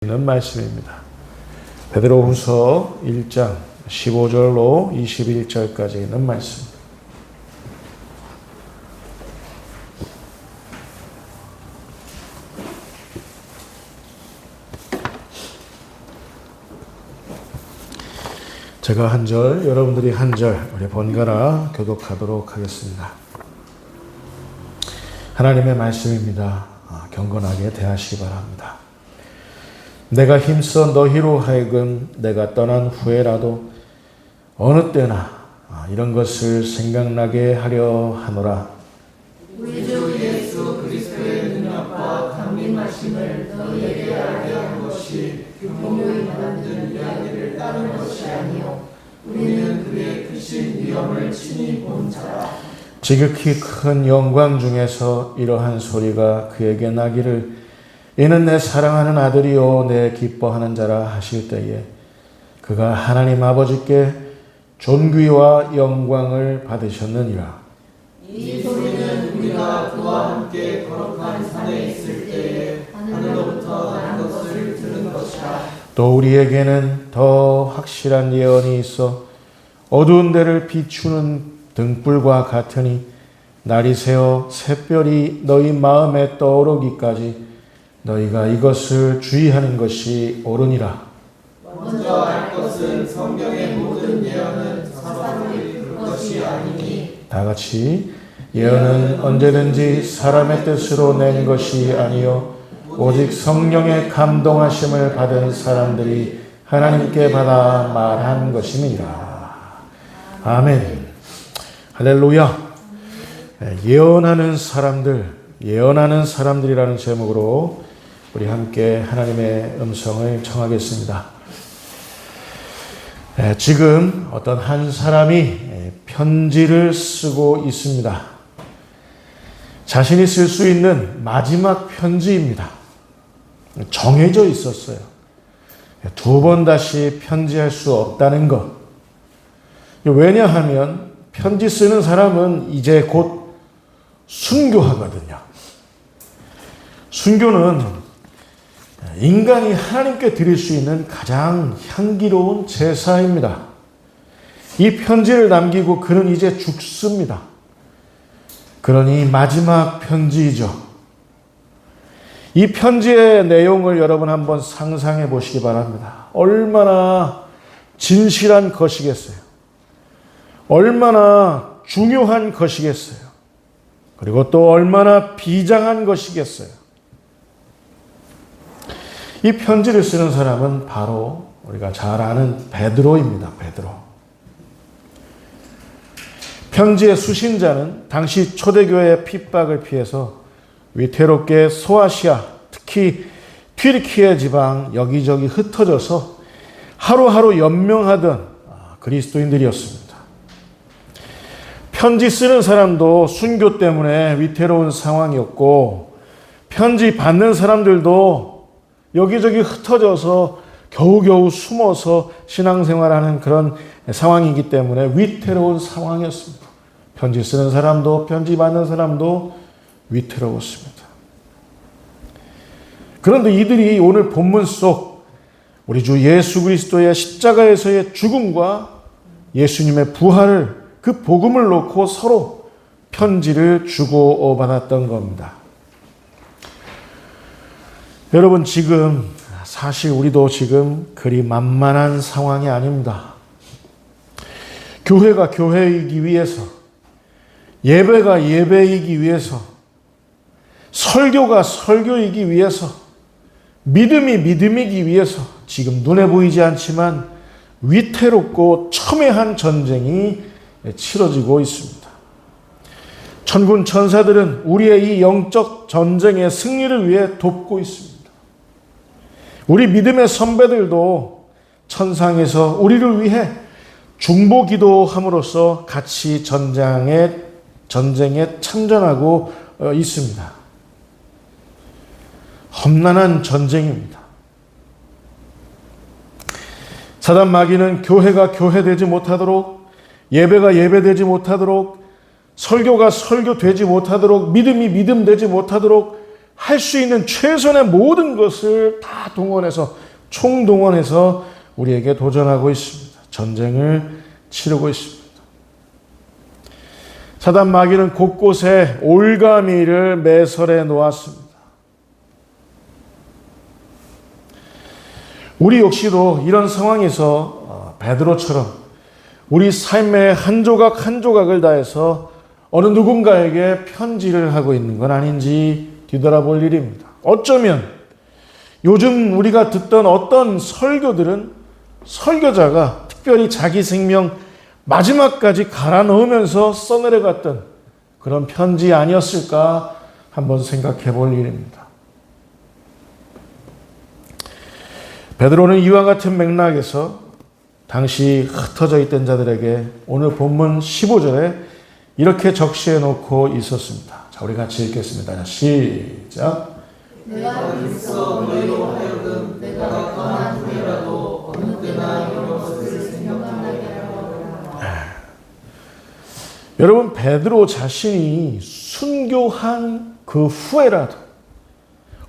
있는 말씀입니다. 베드로후서 1장 15절로 21절까지 있는 말씀. 제가 한 절, 여러분들이 한 절, 우리 번갈아 교독하도록 하겠습니다. 하나님의 말씀입니다. 경건하게 대하시기 바랍니다. 내가 힘써 너희로 하여금 내가 떠난 후에라도 어느 때나 이런 것을 생각나게 하려 하노라. 우리 주 예수 그리스도의 능력과 강림하심을 너희에게 알게 한 것이 교묘히 만든 이야기를 따른 것이 아니요 우리는 그의 크신 위엄을 친히 본 자라. 지극히 큰 영광 중에서 이러한 소리가 그에게 나기를 이는 내 사랑하는 아들이요 내 기뻐하는 자라 하실 때에 그가 하나님 아버지께 존귀와 영광을 받으셨느니라. 이 소리는 우리가 그와 함께 거룩한 산에 있을 때에 하늘로부터 난 것을 들은 것이라. 또 우리에게는 더 확실한 예언이 있어 어두운 데를 비추는 등불과 같으니 날이 새어 샛별이 너희 마음에 떠오르기까지 너희가 이것을 주의하는 것이 옳으니라. 먼저 알 것은 성경의 모든 예언은 사사로이 그것이 아니니. 다 같이 예언은 언제든지 사람의 뜻으로 낸 것이 아니요 오직 성령의 감동하심을 받은 사람들이 하나님께 받아 말한 것임이라. 아멘. 할렐루야. 예언하는 사람들이라는 제목으로 우리 함께 하나님의 음성을 청하겠습니다. 지금 어떤 한 사람이 편지를 쓰고 있습니다. 자신이 쓸 수 있는 마지막 편지입니다. 정해져 있었어요. 두 번 다시 편지할 수 없다는 것. 왜냐하면 편지 쓰는 사람은 이제 곧 순교하거든요. 순교는 인간이 하나님께 드릴 수 있는 가장 향기로운 제사입니다. 이 편지를 남기고 그는 이제 죽습니다. 그러니 마지막 편지이죠. 이 편지의 내용을 여러분 한번 상상해 보시기 바랍니다. 얼마나 진실한 것이겠어요. 얼마나 중요한 것이겠어요. 그리고 또 얼마나 비장한 것이겠어요. 이 편지를 쓰는 사람은 바로 우리가 잘 아는 베드로입니다. 베드로. 편지의 수신자는 당시 초대교회의 핍박을 피해서 위태롭게 소아시아, 특히 튀르키예 지방 여기저기 흩어져서 하루하루 연명하던 그리스도인들이었습니다. 편지 쓰는 사람도 순교 때문에 위태로운 상황이었고 편지 받는 사람들도 여기저기 흩어져서 겨우겨우 숨어서 신앙생활하는 그런 상황이기 때문에 위태로운 상황이었습니다. 편지 쓰는 사람도 편지 받는 사람도 위태로웠습니다. 그런데 이들이 오늘 본문 속 우리 주 예수 그리스도의 십자가에서의 죽음과 예수님의 부활을 그 복음을 놓고 서로 편지를 주고받았던 겁니다. 여러분 지금 사실 우리도 지금 그리 만만한 상황이 아닙니다. 교회가 교회이기 위해서, 예배가 예배이기 위해서, 설교가 설교이기 위해서, 믿음이 믿음이기 위해서 지금 눈에 보이지 않지만 위태롭고 첨예한 전쟁이 치러지고 있습니다. 천군 천사들은 우리의 이 영적 전쟁의 승리를 위해 돕고 있습니다. 우리 믿음의 선배들도 천상에서 우리를 위해 중보 기도함으로써 같이 전쟁에 참전하고 있습니다. 험난한 전쟁입니다. 사단 마귀는 교회가 교회되지 못하도록, 예배가 예배되지 못하도록, 설교가 설교되지 못하도록, 믿음이 믿음되지 못하도록 할 수 있는 최선의 모든 것을 다 동원해서 총동원해서 우리에게 도전하고 있습니다. 전쟁을 치르고 있습니다. 사단 마귀는 곳곳에 올가미를 매설해 놓았습니다. 우리 역시도 이런 상황에서 베드로처럼 우리 삶의 한 조각 한 조각을 다해서 어느 누군가에게 편지를 하고 있는 건 아닌지 뒤돌아볼 일입니다. 어쩌면 요즘 우리가 듣던 어떤 설교들은 설교자가 특별히 자기 생명 마지막까지 갈아 넣으면서 써내려갔던 그런 편지 아니었을까 한번 생각해 볼 일입니다. 베드로는 이와 같은 맥락에서 당시 흩어져 있던 자들에게 오늘 본문 15절에 이렇게 적시해 놓고 있었습니다. 자, 우리 같이 읽겠습니다. 시작. 내가 있어 너희로 하여금 내가 떠난 후에라도 어느 때나 이런 것을 생각나게 하라. 여러분, 베드로 자신이 순교한 그 후에라도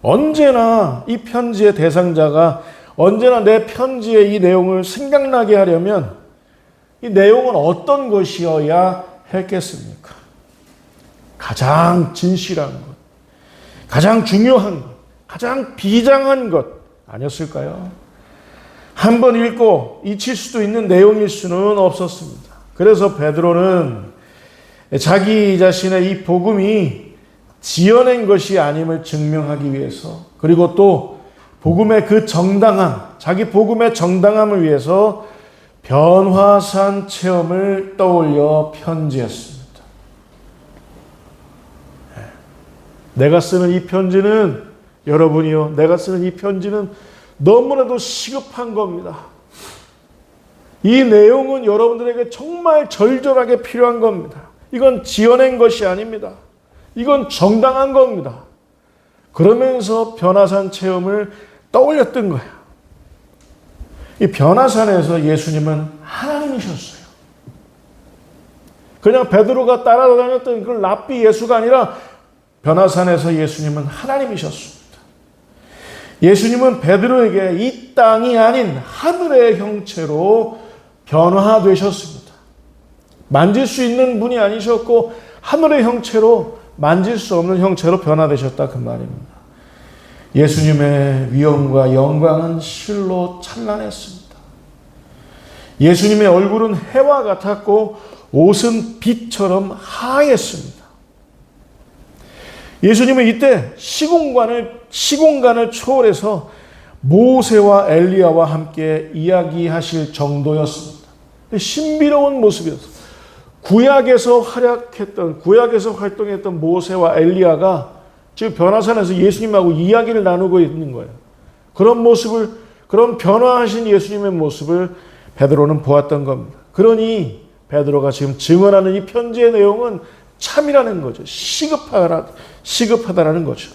언제나 이 편지의 대상자가 언제나 내 편지의 이 내용을 생각나게 하려면 이 내용은 어떤 것이어야 했겠습니까? 가장 진실한 것, 가장 중요한 것, 가장 비장한 것 아니었을까요? 한 번 읽고 잊힐 수도 있는 내용일 수는 없었습니다. 그래서 베드로는 자기 자신의 이 복음이 지어낸 것이 아님을 증명하기 위해서, 그리고 또 복음의 그 정당함, 자기 복음의 정당함을 위해서 변화산 체험을 떠올려 편지했습니다. 내가 쓰는 이 편지는, 여러분이요, 내가 쓰는 이 편지는 너무나도 시급한 겁니다. 이 내용은 여러분들에게 정말 절절하게 필요한 겁니다. 이건 지어낸 것이 아닙니다. 이건 정당한 겁니다. 그러면서 변화산 체험을 떠올렸던 거예요. 이 변화산에서 예수님은 하나님이셨어요. 그냥 베드로가 따라다녔던 그 랍비 예수가 아니라 변화산에서 예수님은 하나님이셨습니다. 예수님은 베드로에게 이 땅이 아닌 하늘의 형체로 변화되셨습니다. 만질 수 있는 분이 아니셨고 하늘의 형체로, 만질 수 없는 형체로 변화되셨다 그 말입니다. 예수님의 위엄과 영광은 실로 찬란했습니다. 예수님의 얼굴은 해와 같았고 옷은 빛처럼 하였습니다. 예수님은 이때 시공간을 초월해서 모세와 엘리야와 함께 이야기하실 정도였습니다. 신비로운 모습이었습니다. 구약에서 활동했던 모세와 엘리야가 지금 변화산에서 예수님하고 이야기를 나누고 있는 거예요. 그런 변화하신 예수님의 모습을 베드로는 보았던 겁니다. 그러니 베드로가 지금 증언하는 이 편지의 내용은 참이라는 거죠. 시급하다라는 거죠.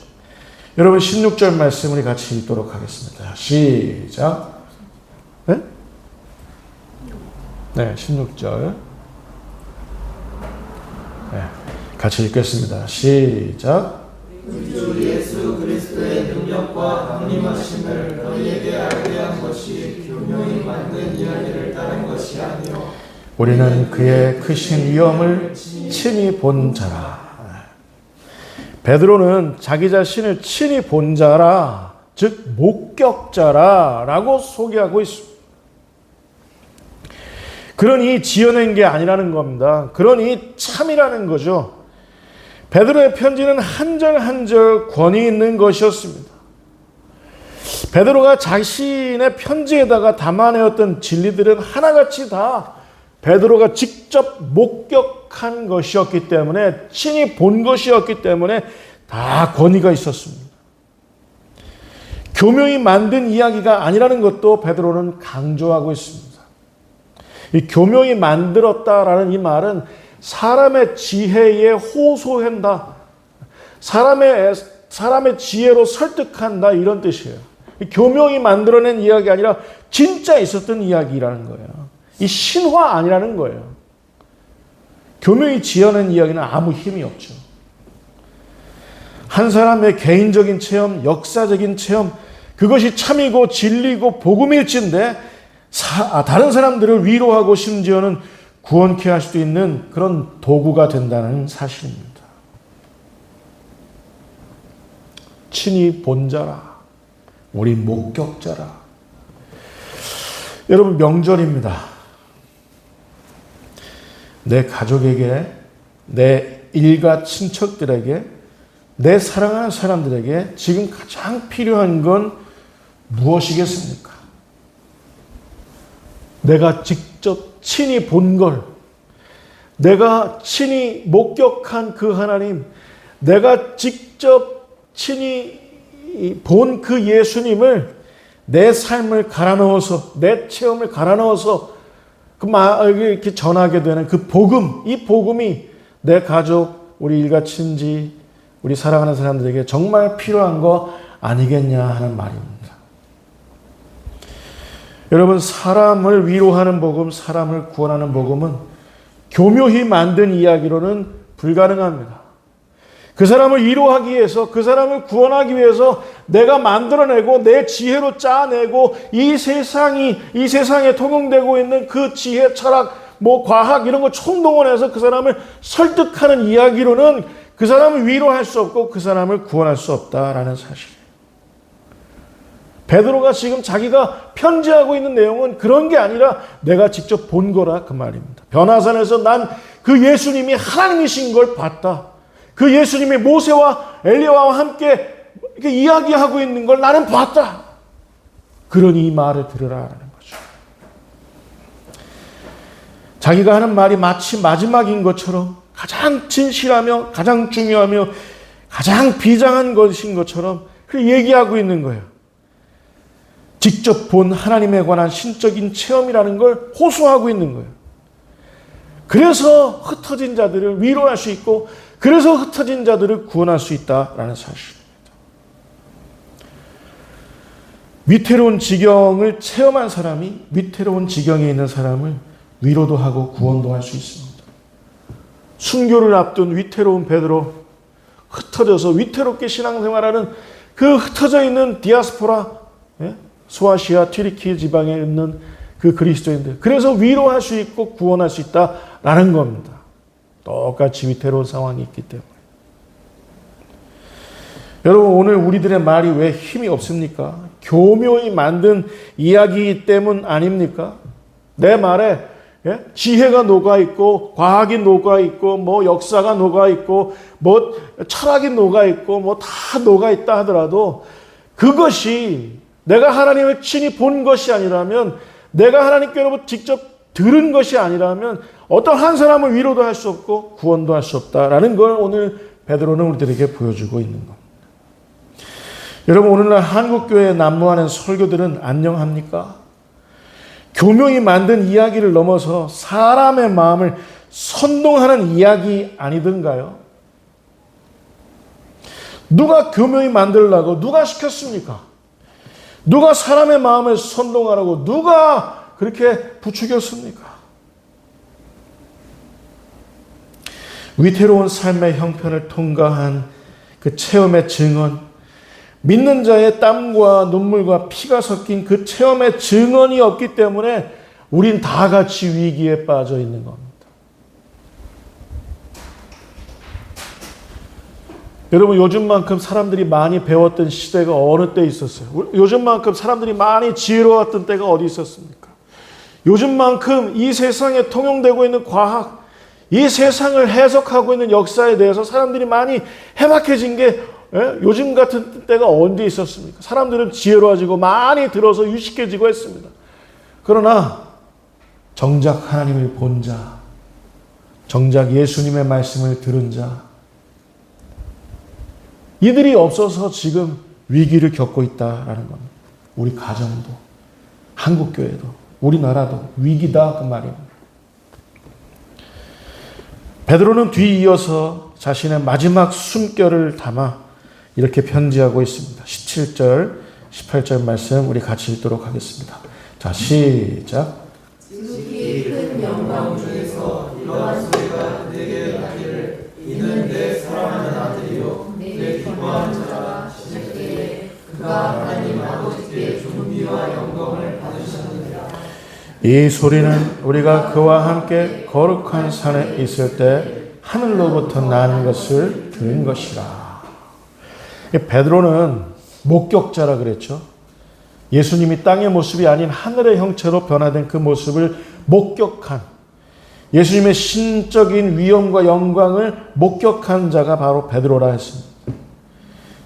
여러분 16절 말씀 우리 같이 읽도록 하겠습니다. 시작. 네? 네, 16절. 네, 같이 읽겠습니다. 시작. 주 예수 그리스도의 능력과 강림하심을 너희에게 알게 한 것이 교묘히 만든 이야기를 따른 것이 아니요 우리는 그의 크신 위엄을 친히 본 자라. 베드로는 자기 자신을 친히 본 자라, 즉 목격자라라고 소개하고 있습니다. 그러니 지어낸 게 아니라는 겁니다. 그러니 참이라는 거죠. 베드로의 편지는 한 절 한 절 권위 있는 것이었습니다. 베드로가 자신의 편지에다가 담아내었던 진리들은 하나같이 다 베드로가 직접 목격한 것이었기 때문에, 친히 본 것이었기 때문에 다 권위가 있었습니다. 교묘히 만든 이야기가 아니라는 것도 베드로는 강조하고 있습니다. 이 교묘히 만들었다라는 이 말은 사람의 지혜에 호소한다, 사람의 지혜로 설득한다, 이런 뜻이에요. 교묘히 만들어낸 이야기가 아니라 진짜 있었던 이야기라는 거예요. 이 신화 아니라는 거예요. 교묘히 지어낸 이야기는 아무 힘이 없죠. 한 사람의 개인적인 체험, 역사적인 체험, 그것이 참이고 진리고 복음일진데 다른 사람들을 위로하고 심지어는 구원케 할 수도 있는 그런 도구가 된다는 사실입니다. 친히 본자라, 우리 목격자라. 여러분, 명절입니다. 내 가족에게, 내 일가 친척들에게, 내 사랑하는 사람들에게 지금 가장 필요한 건 무엇이겠습니까? 내가 직접 친히 본 걸, 내가 친히 목격한 그 하나님, 내가 직접 친히 본 그 예수님을 내 삶을 갈아 넣어서, 내 체험을 갈아 넣어서 이렇게 전하게 되는 그 복음, 이 복음이 내 가족, 우리 일가 친지, 우리 사랑하는 사람들에게 정말 필요한 거 아니겠냐 하는 말입니다. 여러분, 사람을 위로하는 복음, 사람을 구원하는 복음은 교묘히 만든 이야기로는 불가능합니다. 그 사람을 위로하기 위해서, 그 사람을 구원하기 위해서 내가 만들어내고 내 지혜로 짜내고 이 세상에 통용되고 있는 그 지혜, 철학, 과학 이런 거 총동원해서 그 사람을 설득하는 이야기로는 그 사람을 위로할 수 없고 그 사람을 구원할 수 없다라는 사실이에요. 베드로가 지금 자기가 편지하고 있는 내용은 그런 게 아니라 내가 직접 본 거라 그 말입니다. 변화산에서 난 그 예수님이 하나님이신 걸 봤다. 그 예수님이 모세와 엘리야와 함께 이렇게 이야기하고 있는 걸 나는 봤다. 그러니 이 말을 들으라라는 거죠. 자기가 하는 말이 마치 마지막인 것처럼 가장 진실하며 가장 중요하며 가장 비장한 것인 것처럼 얘기하고 있는 거예요. 직접 본 하나님에 관한 신적인 체험이라는 걸 호소하고 있는 거예요. 그래서 흩어진 자들을 위로할 수 있고 그래서 흩어진 자들을 구원할 수 있다라는 사실입니다. 위태로운 지경을 체험한 사람이 위태로운 지경에 있는 사람을 위로도 하고 구원도 할 수 있습니다. 순교를 앞둔 위태로운 베드로, 흩어져서 위태롭게 신앙생활하는 그 흩어져 있는 디아스포라, 소아시아, 튀르키 지방에 있는 그 그리스도인들, 그래서 위로할 수 있고 구원할 수 있다라는 겁니다. 똑같이 위태로운 상황이 있기 때문에. 여러분, 오늘 우리들의 말이 왜 힘이 없습니까? 교묘히 만든 이야기 때문 아닙니까? 내 말에 지혜가 녹아있고 과학이 녹아있고 역사가 녹아있고 철학이 녹아있고 다 녹아있다 하더라도 그것이 내가 하나님을 친히 본 것이 아니라면, 내가 하나님께로부터 직접 들은 것이 아니라면 어떤 한 사람을 위로도 할 수 없고 구원도 할 수 없다라는 걸 오늘 베드로는 우리들에게 보여주고 있는 겁니다. 여러분, 오늘날 한국교회에 난무하는 설교들은 안녕합니까? 교묘히 만든 이야기를 넘어서 사람의 마음을 선동하는 이야기 아니던가요? 누가 교묘히 만들려고 누가 시켰습니까? 누가 사람의 마음을 선동하라고 누가 그렇게 부추겼습니까? 위태로운 삶의 형편을 통과한 그 체험의 증언, 믿는 자의 땀과 눈물과 피가 섞인 그 체험의 증언이 없기 때문에 우린 다 같이 위기에 빠져 있는 겁니다. 여러분, 요즘만큼 사람들이 많이 배웠던 시대가 어느 때 있었어요? 요즘만큼 사람들이 많이 지혜로웠던 때가 어디 있었습니까? 요즘만큼 이 세상에 통용되고 있는 과학, 이 세상을 해석하고 있는 역사에 대해서 사람들이 많이 해박해진 게 요즘 같은 때가 언제 있었습니까? 사람들은 지혜로워지고 많이 들어서 유식해지고 했습니다. 그러나 정작 하나님을 본 자, 정작 예수님의 말씀을 들은 자, 이들이 없어서 지금 위기를 겪고 있다라는 겁니다. 우리 가정도, 한국교회도, 우리나라도 위기다 그 말입니다. 베드로는 뒤이어서 자신의 마지막 숨결을 담아 이렇게 편지하고 있습니다. 17절, 18절 말씀 우리 같이 읽도록 하겠습니다. 자, 시작. 지극히 큰 영광 중에서 이러한 소리가 내게 나기를 이는 내 사랑하는 아들이요 내 기뻐하는 그가 하나님 아버지께 존귀와 영광을 받으셨느니라. 이 소리는 우리가 그와 함께 거룩한 산에 있을 때 하늘로부터 나는 것을 들은 것이라. 베드로는 목격자라 그랬죠. 예수님이 땅의 모습이 아닌 하늘의 형체로 변화된 그 모습을 목격한, 예수님의 신적인 위엄과 영광을 목격한 자가 바로 베드로라 했습니다.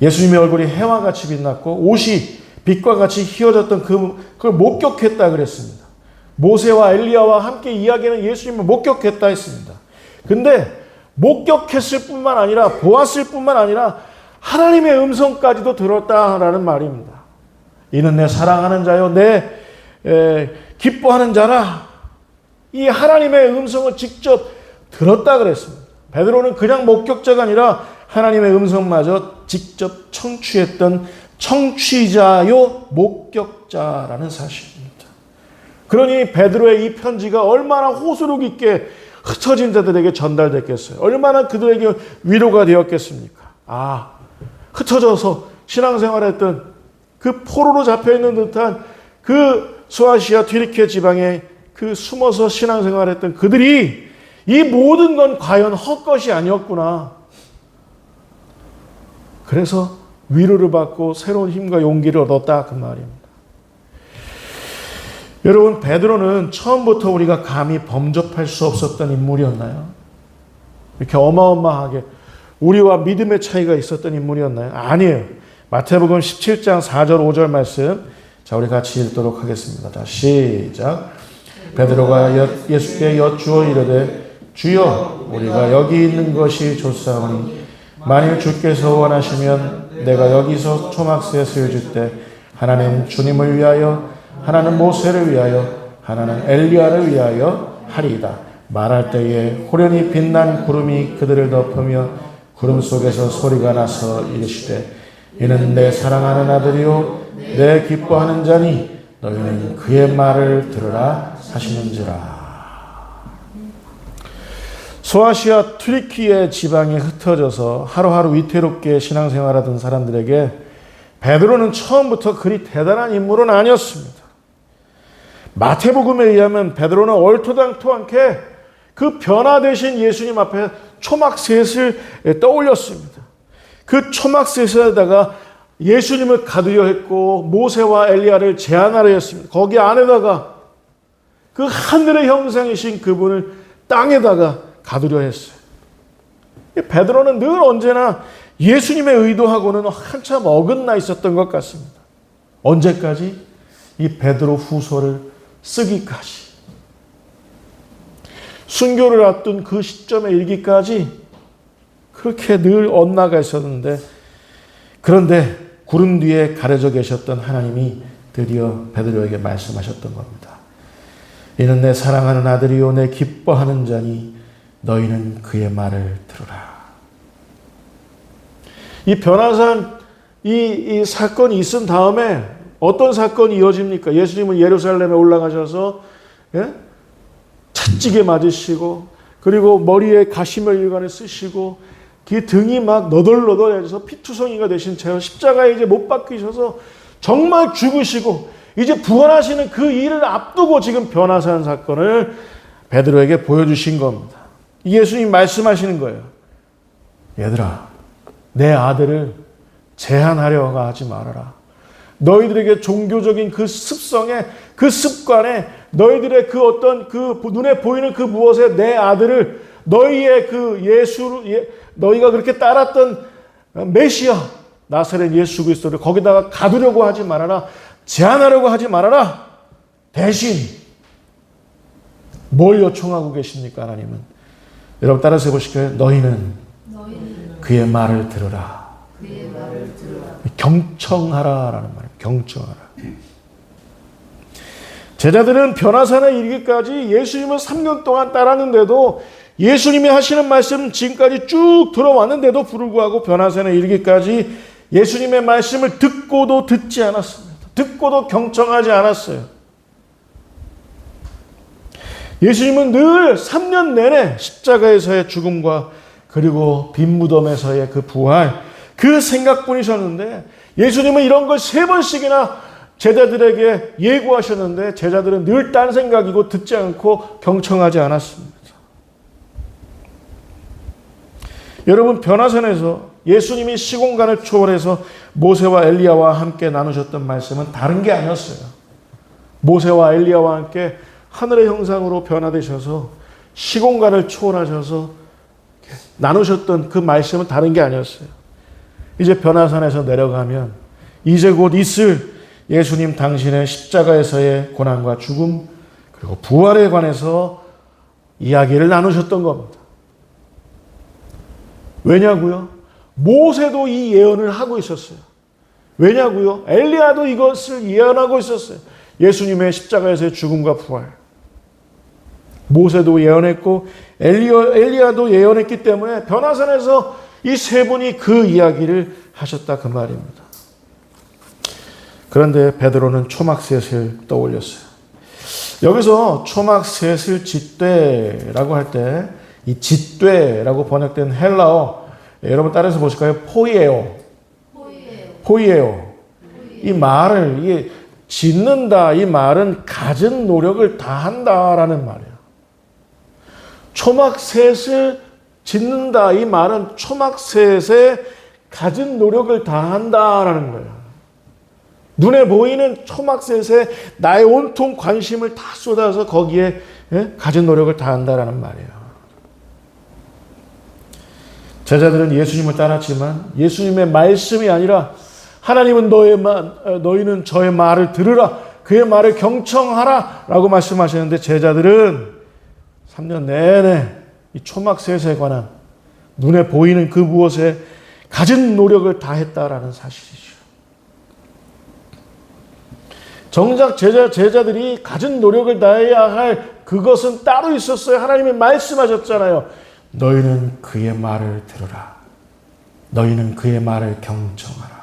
예수님의 얼굴이 해와 같이 빛났고 옷이 빛과 같이 휘어졌던 그걸 목격했다 그랬습니다. 모세와 엘리야와 함께 이야기하는 예수님을 목격했다 했습니다. 근데 목격했을 뿐만 아니라, 보았을 뿐만 아니라 하나님의 음성까지도 들었다라는 말입니다. 이는 내 사랑하는 자요, 내 기뻐하는 자라. 이 하나님의 음성을 직접 들었다 그랬습니다. 베드로는 그냥 목격자가 아니라 하나님의 음성마저 직접 청취했던 청취자요 목격자라는 사실입니다. 그러니 베드로의 이 편지가 얼마나 호소력 있게 흩어진 자들에게 전달됐겠어요. 얼마나 그들에게 위로가 되었겠습니까? 흩어져서 신앙생활했던 그 포로로 잡혀있는 듯한 그 소아시아 튀르키예 지방에 그 숨어서 신앙생활했던 그들이 이 모든 건 과연 헛것이 아니었구나. 그래서 위로를 받고 새로운 힘과 용기를 얻었다 그 말입니다. 여러분, 베드로는 처음부터 우리가 감히 범접할 수 없었던 인물이었나요? 이렇게 어마어마하게 우리와 믿음의 차이가 있었던 인물이었나요? 아니에요. 마태복음 17장 4절 5절 말씀, 자 우리 같이 읽도록 하겠습니다. 자 시작. 베드로가 예수께 여쭈어 이르되 주여 우리가 여기 있는 것이 좋사오니 만일 주께서 원하시면 내가 여기서 초막셋을 줄 때 하나는 주님을 위하여, 하나는 모세를 위하여, 하나는 엘리야를 위하여 하리이다. 말할 때에 호련히 빛난 구름이 그들을 덮으며 구름 속에서 소리가 나서 이르시되 이는 내 사랑하는 아들이요 내 기뻐하는 자니 너희는 그의 말을 들으라 하시는지라. 소아시아 튀르키예 지방에 흩어져서 하루하루 위태롭게 신앙생활하던 사람들에게 베드로는 처음부터 그리 대단한 인물은 아니었습니다. 마태복음에 의하면 베드로는 얼토당토 않게 그 변화되신 예수님 앞에 초막셋을 떠올렸습니다. 그 초막셋에다가 예수님을 가두려 했고 모세와 엘리야를 제안하려 했습니다. 거기 안에다가 그 하늘의 형상이신 그분을 땅에다가 가두려 했어요. 베드로는 늘 언제나 예수님의 의도하고는 한참 어긋나 있었던 것 같습니다. 언제까지? 이 베드로 후서를 쓰기까지. 순교를 앞둔 그 시점에 이르기까지 그렇게 늘 엇나가 있었는데, 그런데 구름 뒤에 가려져 계셨던 하나님이 드디어 베드로에게 말씀하셨던 겁니다. 이는 내 사랑하는 아들이요 내 기뻐하는 자니 너희는 그의 말을 들으라. 이 변화산 이 사건이 있은 다음에 어떤 사건이 이어집니까? 예수님은 예루살렘에 올라가셔서 채찍에 맞으시고, 그리고 머리에 가시멜일관을 쓰시고, 그 등이 막 너덜너덜해져서 피투성이가 되신 채로 십자가에 이제 못 박히셔서 정말 죽으시고 이제 부활하시는 그 일을 앞두고 지금 변화산 사건을 베드로에게 보여주신 겁니다. 예수님 말씀하시는 거예요. 얘들아, 내 아들을 제한하려고 하지 말아라. 너희들에게 종교적인 그 습성에, 그 습관에, 너희들의 그 어떤 그 눈에 보이는 그 무엇에 내 아들을, 너희의 그 너희가 그렇게 따랐던 메시아 나사렛 예수 그리스도를 거기다가 가두려고 하지 말아라. 제한하려고 하지 말아라. 대신 뭘 요청하고 계십니까? 하나님은 여러분 따라서 해보실까요? 너희는 그의 말을 들으라. 경청하라라는 말이에요. 경청하라. 제자들은 변화산에 이르기까지 예수님을 3년 동안 따랐는데도, 예수님이 하시는 말씀 지금까지 쭉 들어왔는데도 불구하고 변화산에 이르기까지 예수님의 말씀을 듣고도 듣지 않았습니다. 듣고도 경청하지 않았어요. 예수님은 늘 3년 내내 십자가에서의 죽음과 그리고 빈 무덤에서의 그 부활, 그 생각뿐이셨는데 예수님은 이런 걸 3번씩이나 제자들에게 예고하셨는데 제자들은 늘 딴 생각이고 듣지 않고 경청하지 않았습니다. 여러분, 변화산에서 예수님이 시공간을 초월해서 모세와 엘리야와 함께 나누셨던 말씀은 다른 게 아니었어요. 모세와 엘리야와 함께 하늘의 형상으로 변화되셔서 시공간을 초월하셔서 나누셨던 그 말씀은 다른 게 아니었어요. 이제 변화산에서 내려가면 이제 곧 있을 예수님 당신의 십자가에서의 고난과 죽음 그리고 부활에 관해서 이야기를 나누셨던 겁니다. 왜냐고요? 모세도 이 예언을 하고 있었어요. 왜냐고요? 엘리야도 이것을 예언하고 있었어요. 예수님의 십자가에서의 죽음과 부활. 모세도 예언했고 엘리야도 예언했기 때문에 변화산에서 이 3분이 그 이야기를 하셨다 그 말입니다. 그런데 베드로는 초막셋을 떠올렸어요. 여기서 초막셋을 짓되라고 할 때 이 짓되라고 번역된 헬라어 여러분 따라서 보실까요? 포이에오. 이 말을 이게 짓는다 이 말은 갖은 노력을 다한다라는 말이에요. 초막셋을 짓는다 이 말은 초막셋에 갖은 노력을 다한다라는 거예요. 눈에 보이는 초막셋에 나의 온통 관심을 다 쏟아서 거기에 갖은 노력을 다한다라는 말이에요. 제자들은 예수님을 따랐지만 예수님의 말씀이 아니라 하나님은 너희는 저의 말을 들으라 그의 말을 경청하라 라고 말씀하셨는데 제자들은 3년 내내 이 초막셋에 관한 눈에 보이는 그 무엇에 갖은 노력을 다했다라는 사실이죠. 정작 제자들이 갖은 노력을 다해야 할 그것은 따로 있었어요. 하나님이 말씀하셨잖아요. 너희는 그의 말을 들으라. 너희는 그의 말을 경청하라.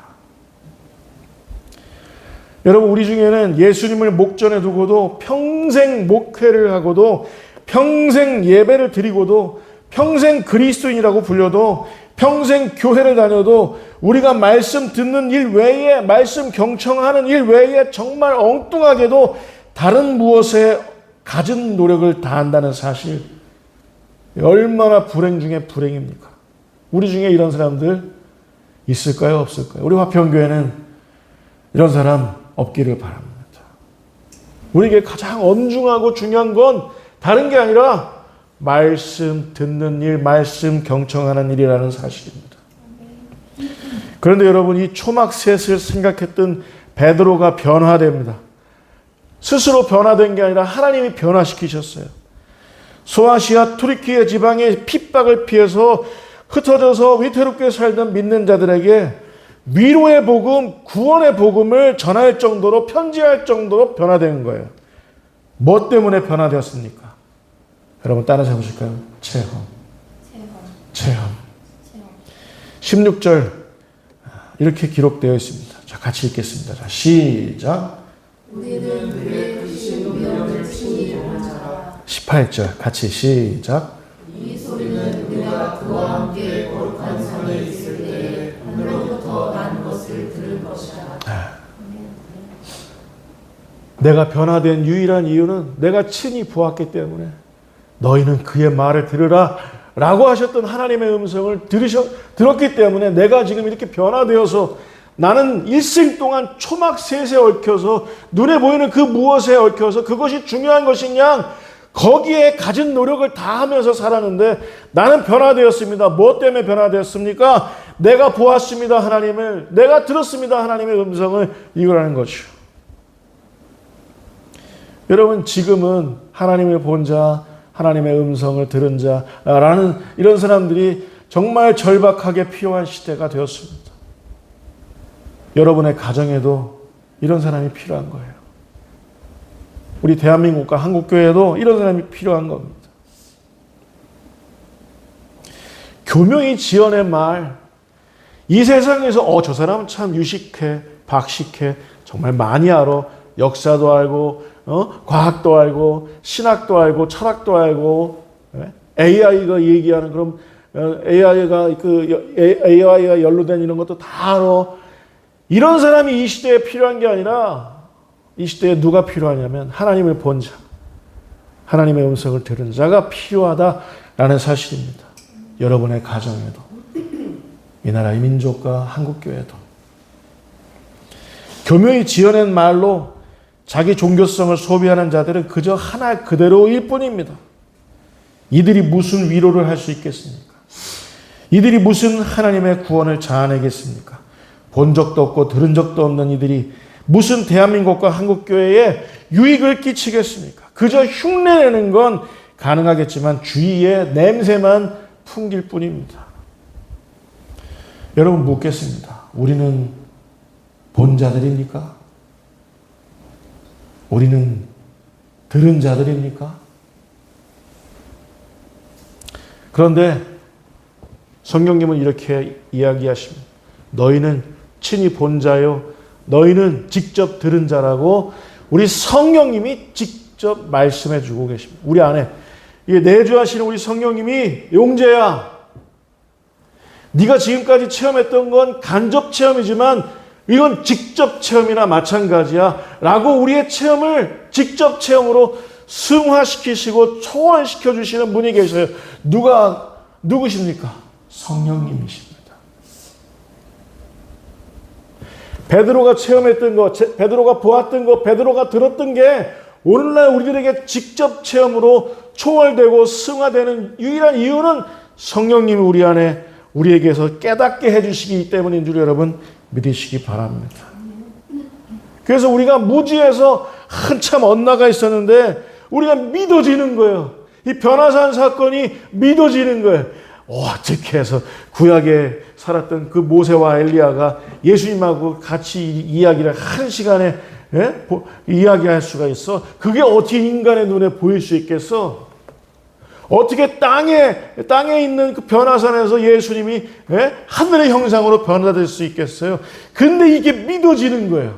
여러분, 우리 중에는 예수님을 목전에 두고도 평생 목회를 하고도 평생 예배를 드리고도 평생 그리스도인이라고 불려도 평생 교회를 다녀도 우리가 말씀 듣는 일 외에 말씀 경청하는 일 외에 정말 엉뚱하게도 다른 무엇에 갖은 노력을 다한다는 사실 얼마나 불행 중에 불행입니까? 우리 중에 이런 사람들 있을까요? 없을까요? 우리 화평교회는 이런 사람 없기를 바랍니다. 우리에게 가장 엄중하고 중요한 건 다른 게 아니라 말씀 듣는 일, 말씀 경청하는 일이라는 사실입니다. 그런데 여러분, 이 초막셋을 생각했던 베드로가 변화됩니다. 스스로 변화된 게 아니라 하나님이 변화시키셨어요. 소아시아 투르키예 지방의 핍박을 피해서 흩어져서 위태롭게 살던 믿는 자들에게 위로의 복음, 구원의 복음을 전할 정도로 편지할 정도로 변화된 거예요. 뭐 때문에 변화되었습니까? 여러분 따라서 해보실까요? 체험. 16절 이렇게 기록되어 있습니다. 자, 같이 읽겠습니다. 자, 시작. 우리는 그의 크신 명을 친히 보는 자라. 18절 같이 시작. 이 소리는 우리가 그와 함께 거룩한 산에 있을 때에 하늘로부터 난 것을 들은 것이라. 내가 변화된 유일한 이유는 내가 친히 보았기 때문에 너희는 그의 말을 들으라 라고 하셨던 하나님의 음성을 들었기 때문에 내가 지금 이렇게 변화되어서 나는 일생 동안 초막셋에 얽혀서 눈에 보이는 그 무엇에 얽혀서 그것이 중요한 것이냐 거기에 가진 노력을 다 하면서 살았는데 나는 변화되었습니다. 무엇 때문에 변화되었습니까? 내가 보았습니다. 하나님을. 내가 들었습니다. 하나님의 음성을. 이거라는 거죠. 여러분 지금은 하나님을 본 자, 하나님의 음성을 들은 자라는 이런 사람들이 정말 절박하게 필요한 시대가 되었습니다. 여러분의 가정에도 이런 사람이 필요한 거예요. 우리 대한민국과 한국교회에도 이런 사람이 필요한 겁니다. 교명이 지어낸 말, 이 세상에서 저 사람은 참 유식해, 박식해, 정말 많이 알아, 역사도 알고 과학도 알고 신학도 알고 철학도 알고 AI가 얘기하는 그런 AI가 연루된 이런 것도 다 알아. 이런 사람이 이 시대에 필요한 게 아니라 이 시대에 누가 필요하냐면 하나님을 본 자, 하나님의 음성을 들은 자가 필요하다라는 사실입니다. 여러분의 가정에도, 이 나라의 민족과 한국교회도 교묘히 지어낸 말로 자기 종교성을 소비하는 자들은 그저 하나 그대로일 뿐입니다. 이들이 무슨 위로를 할 수 있겠습니까? 이들이 무슨 하나님의 구원을 자아내겠습니까? 본 적도 없고 들은 적도 없는 이들이 무슨 대한민국과 한국교회에 유익을 끼치겠습니까? 그저 흉내내는 건 가능하겠지만 주위에 냄새만 풍길 뿐입니다. 여러분 묻겠습니다. 우리는 본 자들입니까? 우리는 들은 자들입니까? 그런데 성경님은 이렇게 이야기하십니다. 너희는 친히 본 자요, 너희는 직접 들은 자라고 우리 성령님이 직접 말씀해 주고 계십니다. 우리 안에 내주하시는 우리 성령님이 용재야, 네가 지금까지 체험했던 건 간접 체험이지만 이건 직접 체험이나 마찬가지야 라고 우리의 체험을 직접 체험으로 승화시키시고 초월시켜 주시는 분이 계셔요. 누구십니까? 성령님이십니다. 베드로가 체험했던 것, 베드로가 보았던 것, 베드로가 들었던 게 오늘날 우리들에게 직접 체험으로 초월되고 승화되는 유일한 이유는 성령님이 우리 안에 우리에게서 깨닫게 해주시기 때문인 줄 여러분 믿으시기 바랍니다. 그래서 우리가 무지에서 한참 엇나가 있었는데 우리가 믿어지는 거예요. 이 변화산 사건이 믿어지는 거예요. 어떻게 해서 구약에 살았던 그 모세와 엘리야가 예수님하고 같이 이야기를 한 시간에 이야기할 수가 있어? 그게 어떻게 인간의 눈에 보일 수 있겠어? 어떻게 땅에 있는 그 변화산에서 예수님이 하늘의 형상으로 변화될 수 있겠어요? 근데 이게 믿어지는 거예요.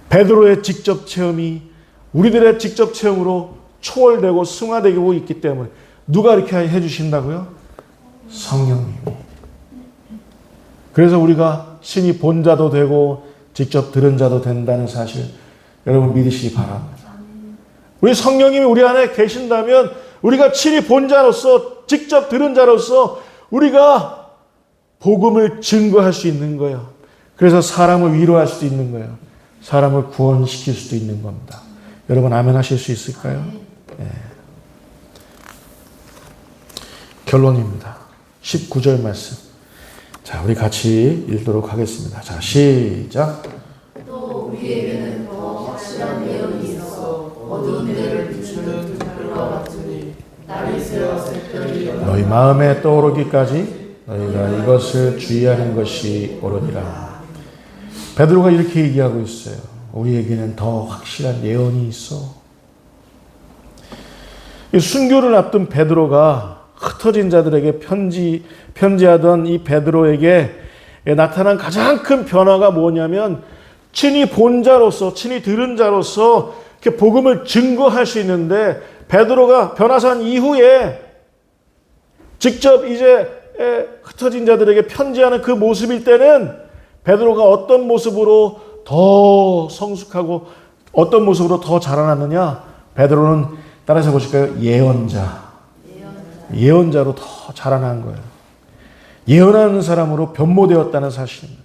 베드로의 직접 체험이 우리들의 직접 체험으로 초월되고 승화되고 있기 때문에 누가 이렇게 해주신다고요? 성령님이. 그래서 우리가 신이 본 자도 되고 직접 들은 자도 된다는 사실 여러분 믿으시기 바랍니다. 우리 성령님이 우리 안에 계신다면 우리가 친히 본 자로서 직접 들은 자로서 우리가 복음을 증거할 수 있는 거예요. 그래서 사람을 위로할 수도 있는 거예요. 사람을 구원시킬 수도 있는 겁니다. 여러분 아멘 하실 수 있을까요? 네. 결론입니다. 19절 말씀. 자, 우리 같이 읽도록 하겠습니다. 자, 시작. 또 우리에게는 더 확실한 예언이 있어 어두운 데를 비추는 등불과 같으니 날이 새어 새벽이 너희 마음에 떠오르기까지 너희가 이것을 주의하는 것이 옳으니라. 베드로가 이렇게 얘기하고 있어요. 우리에게는 더 확실한 예언이 있어. 순교를 앞둔 베드로가 흩어진 자들에게 편지하던 이 베드로에게 나타난 가장 큰 변화가 뭐냐면 친히 본 자로서, 친히 들은 자로서 이렇게 복음을 증거할 수 있는데 베드로가 변화산 이후에 직접 이제 흩어진 자들에게 편지하는 그 모습일 때는 베드로가 어떤 모습으로 더 성숙하고 어떤 모습으로 더 자라났느냐? 베드로는 따라서 보실까요? 예언자로 더 자라난 거예요. 예언하는 사람으로 변모되었다는 사실입니다.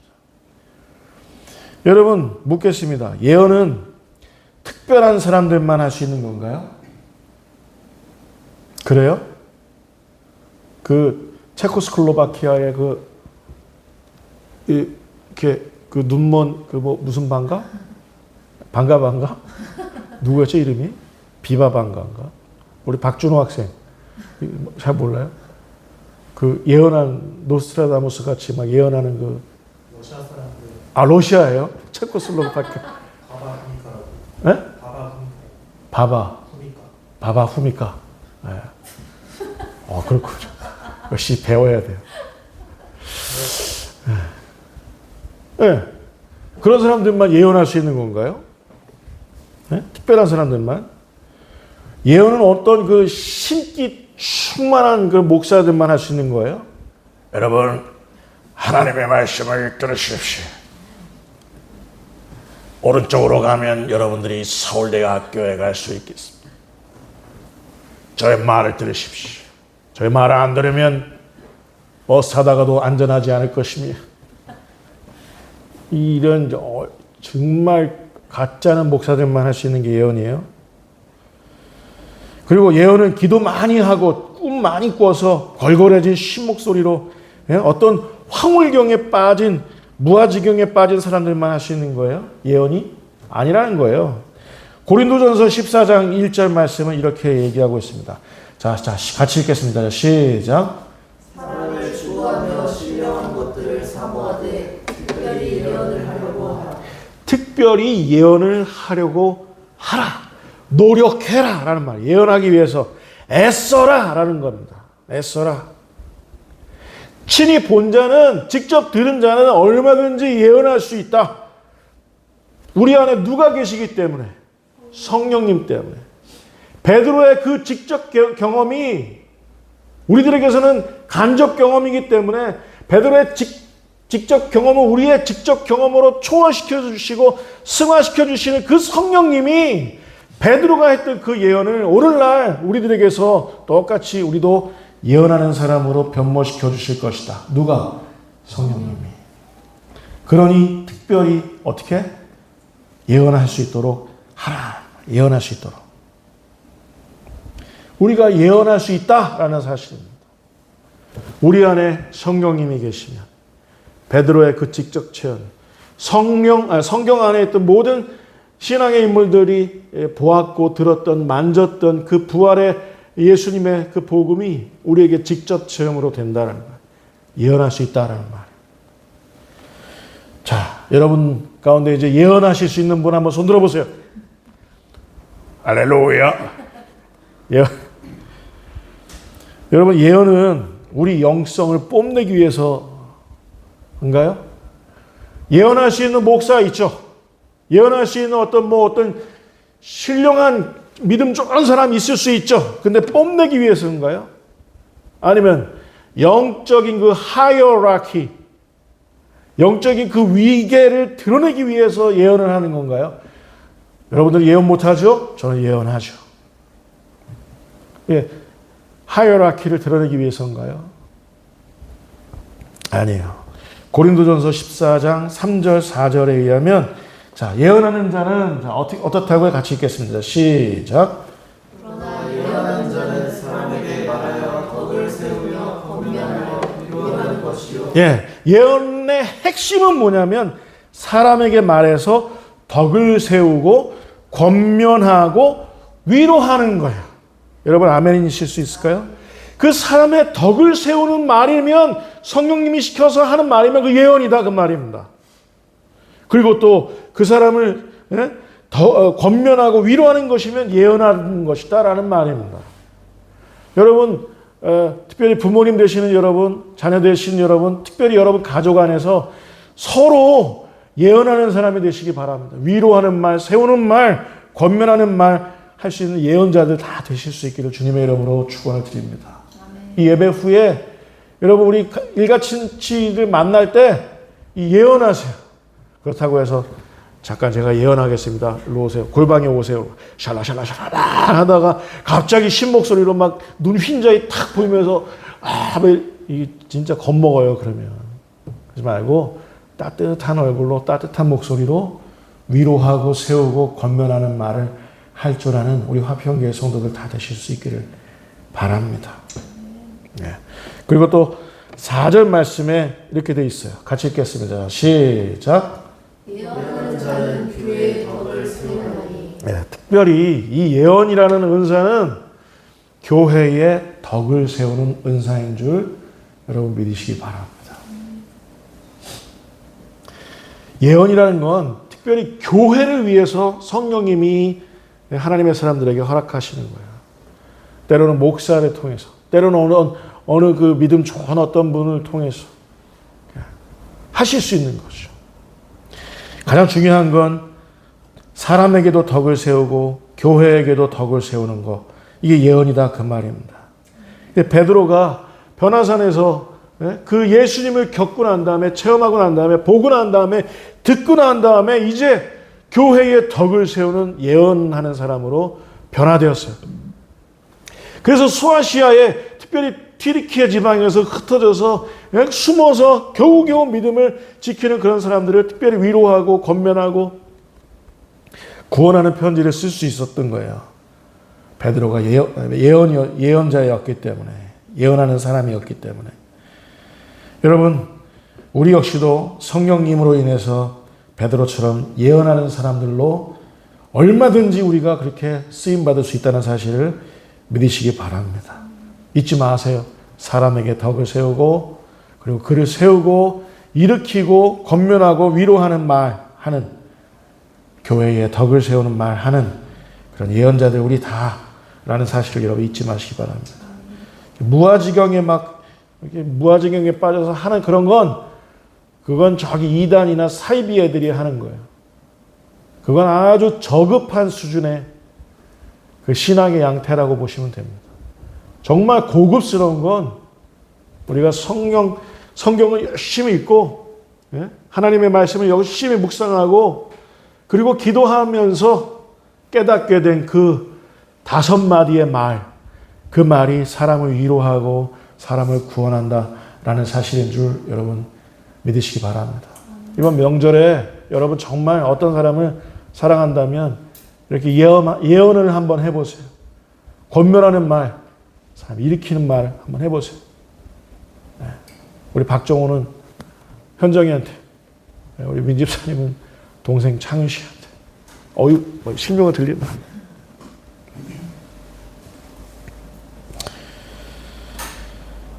여러분 묻겠습니다. 예언은 특별한 사람들만 할 수 있는 건가요? 그래요? 그 체코스클로바키아의 이렇게 그 눈먼 무슨 방가? 방가? 누구였죠 이름이? 비바방가인가? 우리 박준호 학생 잘 몰라요? 그 예언한 노스트라다무스 같이 막 예언하는 그 러시아 사람들. 아 로시아예요? 체코슬로바키아. 바바 후미카라고. 네? 바바 후미카. 바바 후미카. 네. 그렇군요. 역시 배워야 돼요. 네. 그런 사람들만 예언할 수 있는 건가요? 네? 특별한 사람들만? 예언은 어떤 그 신기 충만한 그 목사들만 할 수 있는 거예요? 여러분, 하나님의 말씀을 들으십시오. 오른쪽으로 가면 여러분들이 서울대학교에 갈 수 있겠습니다. 저의 말을 들으십시오. 저의 말을 안 들으면 버스 타다가도 안전하지 않을 것입니다. 이런 정말 가짜는 목사들만 할 수 있는 게 예언이에요. 그리고 예언은 기도 많이 하고 꿈 많이 꿔서 걸걸해진 신목소리로 어떤 황홀경에 빠진 무아지경에 빠진 사람들만 할 수 있는 거예요. 예언이 아니라는 거예요. 고린도전서 14장 1절 말씀은 이렇게 얘기하고 있습니다. 자, 같이 읽겠습니다. 시작. 사람을 주구하며 신령한 것들을 사모하되 특별히 예언을 하려고 하라. 특별히 예언을 하려고 하라. 노력해라 라는 말. 예언하기 위해서 애써라 라는 겁니다. 애써라. 친히 본 자는, 직접 들은 자는 얼마든지 예언할 수 있다. 우리 안에 누가 계시기 때문에? 성령님 때문에. 베드로의 그 직접 경험이 우리들에게서는 간접 경험이기 때문에 베드로의 직접 경험을 우리의 직접 경험으로 초월시켜 주시고 승화시켜 주시는 그 성령님이 베드로가 했던 그 예언을 오늘날 우리들에게서 똑같이 우리도 예언하는 사람으로 변모시켜 주실 것이다. 누가? 성령님이. 그러니 특별히 어떻게? 예언할 수 있도록 하라. 예언할 수 있도록. 우리가 예언할 수 있다라는 사실입니다. 우리 안에 성령님이 계시면 베드로의 그 직접 체험, 성경 안에 있던 모든 신앙의 인물들이 보았고 들었던 만졌던 그 부활의 예수님의 그 복음이 우리에게 직접 체험으로 된다는 말, 예언할 수 있다는 말. 자, 여러분 가운데 이제 예언하실 수 있는 분 한번 손 들어보세요. 할렐루야. 여러분, 예언은 우리 영성을 뽐내기 위해서인가요? 예언할 수 있는 목사 있죠. 예언할 수 있는 어떤 신령한 믿음 좋은 사람이 있을 수 있죠. 근데 뽐내기 위해서인가요? 아니면 영적인 그 하이어라키, 영적인 그 위계를 드러내기 위해서 예언을 하는 건가요? 여러분들 예언 못하죠? 저는 예언하죠. 예, 하이어라키를 드러내기 위해서인가요? 아니에요. 고린도전서 14장 3절 4절에 의하면 자, 예언하는 자는 어떻다고요? 같이 읽겠습니다. 시작. 그러나 예언하는 자는 사람에게 말하여 덕을 세우며 권면하여 위로하는 것이요. 예, 예언의 핵심은 뭐냐면 사람에게 말해서 덕을 세우고 권면하고 위로하는 거예요. 여러분 아멘이실 수 있을까요? 그 사람의 덕을 세우는 말이면 성령님이 시켜서 하는 말이면 그 예언이다 그 말입니다. 그리고 또 그 사람을 권면하고 위로하는 것이면 예언하는 것이다 라는 말입니다. 여러분 특별히 부모님 되시는 여러분, 자녀 되시는 여러분, 특별히 여러분 가족 안에서 서로 예언하는 사람이 되시기 바랍니다. 위로하는 말, 세우는 말, 권면하는 말 할 수 있는 예언자들 다 되실 수 있기를 주님의 이름으로 축원을 드립니다. 이 예배 후에 여러분 우리 일가친치들 만날 때 이 예언하세요. 그렇다고 해서 잠깐 제가 예언하겠습니다. 일로 오세요. 골방에 오세요. 샬라샬라샬라 하다가 갑자기 신목소리로 막 눈 흰자이 탁 보이면서 이 진짜 겁먹어요. 그러면 그러지 말고 따뜻한 얼굴로 따뜻한 목소리로 위로하고 세우고 권면하는 말을 할 줄 아는 우리 화평교회 성도들 다 되실 수 있기를 바랍니다. 네. 그리고 또 4절 말씀에 이렇게 돼 있어요. 같이 읽겠습니다. 시작. 예언하는 자는 교회의 덕을 세우나니. 네, 특별히 이 예언이라는 은사는 교회의 덕을 세우는 은사인 줄 여러분 믿으시기 바랍니다. 예언이라는 건 특별히 교회를 위해서 성령님이 하나님의 사람들에게 허락하시는 거예요. 때로는 목사를 통해서, 때로는 어느 그 믿음 좋은 어떤 분을 통해서 하실 수 있는 거죠. 가장 중요한 건 사람에게도 덕을 세우고 교회에게도 덕을 세우는 거. 이게 예언이다 그 말입니다. 베드로가 변화산에서 그 예수님을 겪고 난 다음에, 체험하고 난 다음에, 보고 난 다음에, 듣고 난 다음에 이제 교회의 덕을 세우는 예언하는 사람으로 변화되었어요. 그래서 소아시아에, 특별히 튀르키예 지방에서 흩어져서 숨어서 겨우겨우 믿음을 지키는 그런 사람들을 특별히 위로하고 권면하고 구원하는 편지를 쓸 수 있었던 거예요. 베드로가 예언자였기 때문에, 예언하는 사람이었기 때문에. 여러분, 우리 역시도 성령님으로 인해서 베드로처럼 예언하는 사람들로 얼마든지 우리가 그렇게 쓰임받을 수 있다는 사실을 믿으시기 바랍니다. 잊지 마세요. 사람에게 덕을 세우고, 그리고 그를 세우고 일으키고 권면하고 위로하는 말 하는, 교회에 덕을 세우는 말 하는 그런 예언자들 우리 다라는 사실을 여러분 잊지 마시기 바랍니다. 무아지경에 빠져서 하는 그런 건, 그건 저기 이단이나 사이비 애들이 하는 거예요. 그건 아주 저급한 수준의 그 신앙의 양태라고 보시면 됩니다. 정말 고급스러운 건 우리가 성경을 열심히 읽고, 하나님의 말씀을 열심히 묵상하고, 그리고 기도하면서 깨닫게 된 그 5마디의 말, 그 말이 사람을 위로하고 사람을 구원한다라는 사실인 줄 여러분 믿으시기 바랍니다. 이번 명절에 여러분 정말 어떤 사람을 사랑한다면 이렇게 예언을 한번 해보세요. 권면하는 말, 사람 일으키는 말 한번 해보세요. 우리 박정호는 현정이한테, 우리 민집사님은 동생 창윤 씨한테. 실명을 들리나?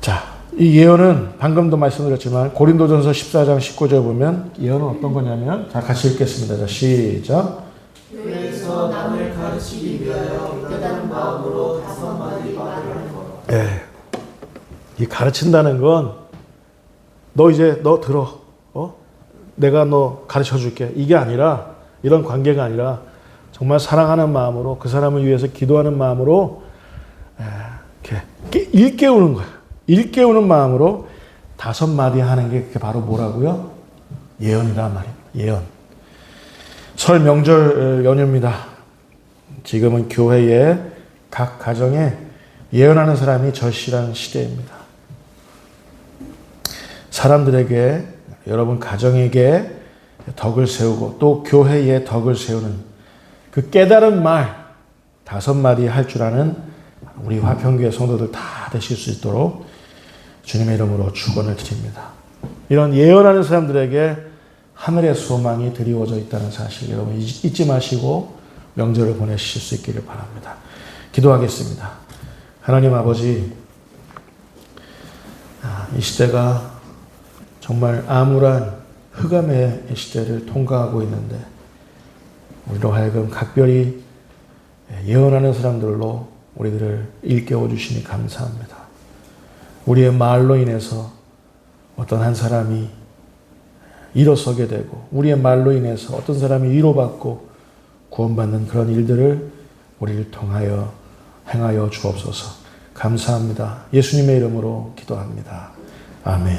자, 이 예언은 방금도 말씀드렸지만 고린도전서 14장 19절 보면 예언은 어떤 거냐면, 자, 같이 읽겠습니다. 자, 시작. 교회에서 남을 가르치기 위하여 깨달은 마음으로 5마디 말을 하는 것. 이 가르친다는 건 너 들어. 내가 너 가르쳐 줄게. 이게 아니라, 이런 관계가 아니라 정말 사랑하는 마음으로, 그 사람을 위해서 기도하는 마음으로 이렇게 일깨우는 거예요. 일깨우는 마음으로 5마디 하는 게 그게 바로 뭐라고요? 예언이란 말입니다. 예언. 설 명절 연휴입니다. 지금은 교회의 각 가정에 예언하는 사람이 절실한 시대입니다. 사람들에게, 여러분 가정에게 덕을 세우고 또 교회에 덕을 세우는 그 깨달은 말 5마디 할 줄 아는 우리 화평교회 성도들 다 되실 수 있도록 주님의 이름으로 축원을 드립니다. 이런 예언하는 사람들에게 하늘의 소망이 드리워져 있다는 사실 여러분 잊지 마시고 명절을 보내실 수 있기를 바랍니다. 기도하겠습니다. 하나님 아버지, 이 시대가 정말 암울한 흑암의 시대를 통과하고 있는데, 우리로 하여금 각별히 예언하는 사람들로 우리들을 일깨워 주시니 감사합니다. 우리의 말로 인해서 어떤 한 사람이 일어서게 되고, 우리의 말로 인해서 어떤 사람이 위로받고 구원받는 그런 일들을 우리를 통하여 행하여 주옵소서. 감사합니다. 예수님의 이름으로 기도합니다. 아멘.